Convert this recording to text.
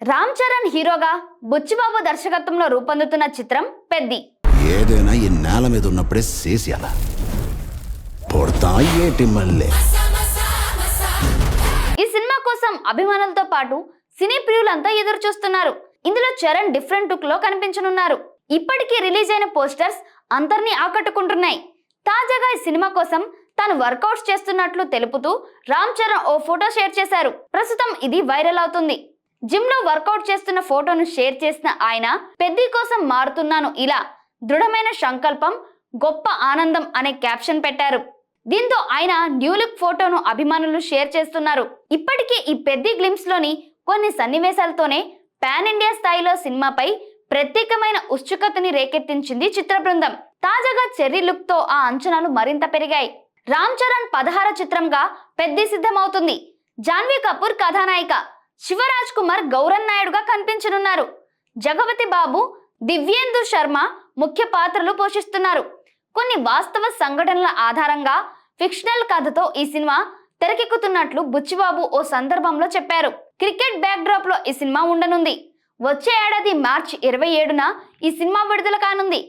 రామ్ చరణ్ హీరోగా బుచ్చిబాబు దర్శకత్వంలో రూపొందుతున్న చిత్రం పెద్ది. ఏదైనా ఈ నేల మీద ఉన్నప్పుడే చేసేయాల పొడతా ఏటి మళ్ళీ. ఈ సినిమా కోసం అభిమానులతో పాటు సినీ ప్రియులంతా ఎదురు చూస్తున్నారు. ఇందులో చరణ్ డిఫరెంట్ లుక్ లో కనిపించనున్నారు. ఇప్పటికీ రిలీజ్ అయిన పోస్టర్స్ అందరినీ ఆకట్టుకుంటున్నాయి. తాజాగా ఈ సినిమా కోసం తాను వర్కౌట్స్ చేస్తున్నట్లు తెలుపుతూ రామ్ చరణ్ ఓ ఫోటో షేర్ చేశారు. ప్రస్తుతం ఇది వైరల్ అవుతుంది. జిమ్ లో వర్కౌట్ చేస్తున్న ఫోటోను షేర్ చేసిన ఆయన పెద్ది కోసం మారుతున్నాను, ఇలా దృఢమైన సంకల్పం, గొప్ప ఆనందం అనే క్యాప్షన్ పెట్టారు. దీంతో ఆయన న్యూ లుక్ ఫోటోను అభిమానులు షేర్ చేస్తున్నారు. ఇప్పటికే ఈ పెద్ది గ్లిమ్స్ లోని కొన్ని సన్నివేశాలతోనే పాన్ ఇండియా స్థాయిలో సినిమాపై ప్రత్యేకమైన ఉత్సుకతని రేకెత్తించింది చిత్ర బృందం. తాజాగా చెర్రీ లుక్ తో ఆ అంచనాలు మరింత పెరిగాయి. రామ్ చరణ్ 16వ చిత్రంగా పెద్ది సిద్ధమవుతుంది. జాన్వీ కపూర్ కథానాయిక, శివరాజ్ కుమార్ గౌరన్ నాయుడుగా కనిపించనున్నారు. జగపతి బాబు, దివ్యేందు శర్మ ముఖ్య పాత్రలు పోషిస్తున్నారు. కొన్ని వాస్తవ సంఘటనల ఆధారంగా ఫిక్షనల్ కథతో ఈ సినిమా తెరకెక్కుతున్నట్లు బుచ్చిబాబు ఓ సందర్భంలో చెప్పారు. క్రికెట్ బ్యాక్ డ్రాప్ లో ఈ సినిమా ఉండనుంది. వచ్చే ఏడాది మార్చి 27న ఈ సినిమా విడుదల కానుంది.